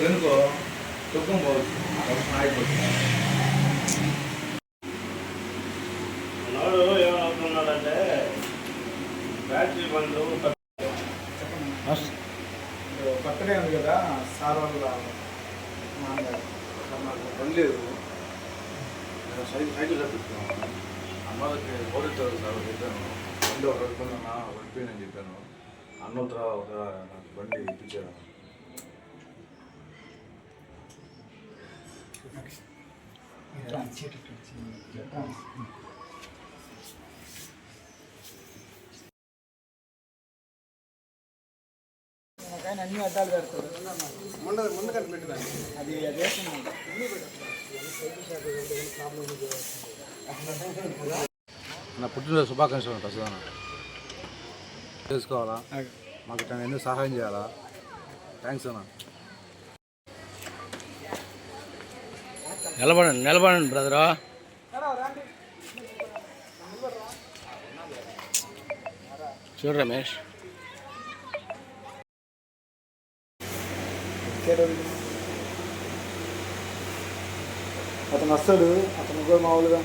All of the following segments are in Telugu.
ఎందుకో దుఃఖం పోవచ్చు అయిపోతుంది. మనోడు ఏమవుతున్నాడంటే బ్యాటరీ బండ్లు బర్త్డే ఉంది కదా సార్ వాళ్ళ లేదు సైకిల్ తప్పిస్తున్నాను అమ్మకి ఓడిస్తారు సార్ చెప్పాను బండి ఒక పెట్టుకున్నా ఓడిపోయిందని చెప్పాను. అన్నోతర ఒక నాకు బండి ఇప్పించాను. కానీ అన్ని అడ్డాలు పెడతారు. ముందు కనిపెట్టదండి అది నా పుట్టినరోజు శుభాకాంక్షలు ప్రస్తుతం చేసుకోవాలా, మాకు ఇట్లా ఎందుకు సహాయం చేయాలా? థ్యాంక్స్ అన్న. నిలబడండి బ్రదరా. చూడు రమేష్, అతను వస్తాడు, అతను కూడా మామూలుగా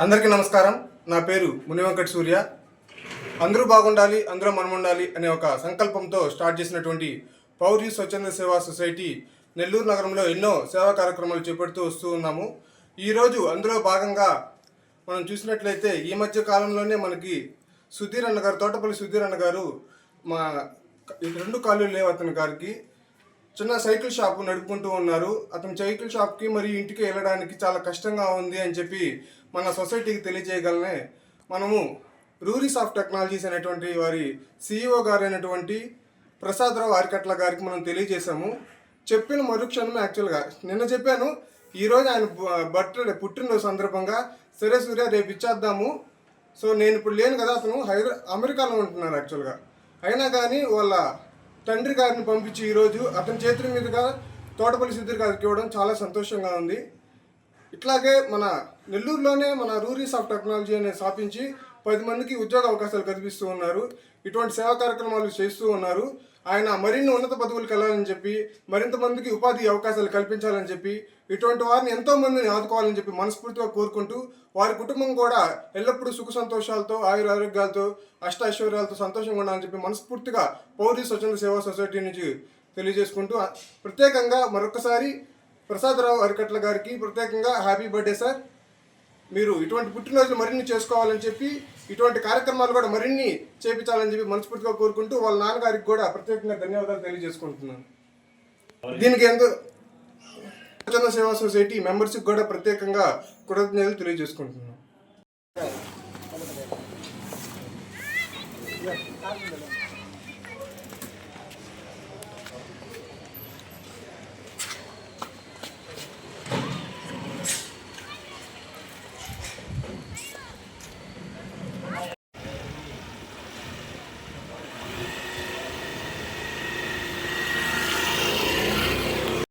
అందరికీ నమస్కారం. నా పేరు మునివెంకట సూర్య. అందరూ బాగుండాలి, అందరూ మనం ఉండాలి అనే ఒక సంకల్పంతో స్టార్ట్ చేసినటువంటి పౌరి స్వచ్ఛంద సేవా సొసైటీ నెల్లూరు నగరంలో ఎన్నో సేవా కార్యక్రమాలు చేపడుతూ వస్తూ ఉన్నాము. ఈరోజు అందులో భాగంగా మనం చూసినట్లయితే ఈ మధ్య కాలంలోనే మనకి సుధీర్ అన్న గారు, తోటపల్లి సుధీర్ అన్న గారు, మా 2 కాళ్ళు లేవు అతని గారికి, చిన్న సైకిల్ షాపు నడుపుకుంటూ ఉన్నారు. అతని సైకిల్ షాప్కి మరియు ఇంటికి వెళ్ళడానికి చాలా కష్టంగా ఉంది అని చెప్పి మన సొసైటీకి తెలియజేయగలనే మనము రూరీస్ ఆఫ్ టెక్నాలజీస్ అనేటువంటి వారి CEO గారు అయినటువంటి ప్రసాదరావు ఆరికట్ల గారికి మనం తెలియజేశాము. చెప్పిన మరుక్షణమే యాక్చువల్గా నిన్న చెప్పాను, ఈరోజు ఆయన పుట్టినరోజు సందర్భంగా సరే సూర్య రేపు ఇచ్చేద్దాము. సో నేను ఇప్పుడు లేను కదా, అతను అమెరికాలో ఉంటున్నారు యాక్చువల్గా. అయినా కానీ వాళ్ళ తండ్రి గారిని పంపించి ఈరోజు అతని చేతుల మీదుగా తోటపల్లి సుధీర్ గారికి ఇవ్వడం చాలా సంతోషంగా ఉంది. ఇట్లాగే మన నెల్లూరులోనే మన రూరీస్ ఆఫ్ టెక్నాలజీ అనే స్థాపించి 10 మందికి ఉద్యోగ అవకాశాలు కల్పిస్తూ ఉన్నారు. ఇటువంటి సేవా కార్యక్రమాలు చేస్తూ ఉన్నారు. ఆయన మరిన్ని ఉన్నత పదవులకు వెళ్ళాలని చెప్పి, మరింత మందికి ఉపాధి అవకాశాలు కల్పించాలని చెప్పి, ఇటువంటి వారిని ఎంతో మందిని ఆదుకోవాలని చెప్పి మనస్ఫూర్తిగా కోరుకుంటూ, వారి కుటుంబం కూడా ఎల్లప్పుడూ సుఖ సంతోషాలతో, ఆయురారోగ్యాలతో, అష్టైశ్వర్యాలతో సంతోషంగా ఉండాలని చెప్పి మనస్ఫూర్తిగా పౌరి స్వచ్ఛంద సేవా సొసైటీ నుంచి తెలియజేసుకుంటూ, ప్రత్యేకంగా మరొకసారి ప్రసాదరావు అరికట్ల గారికి ప్రత్యేకంగా హ్యాపీ బర్త్డే సార్. మీరు ఇటువంటి పుట్టినరోజులు మరిన్ని చేసుకోవాలని చెప్పి, ఇటువంటి కార్యక్రమాలు కూడా మరిన్ని చేపించాలని చెప్పి మనస్ఫూర్తిగా కోరుకుంటూ, వాళ్ళ నాన్నగారికి కూడా ప్రత్యేకంగా ధన్యవాదాలు తెలియజేసుకుంటున్నాను. దీనికి స్వచ్ఛంద సేవా సొసైటీ మెంబర్స్కి కూడా ప్రత్యేకంగా కృతజ్ఞతలు తెలియజేసుకుంటున్నాను.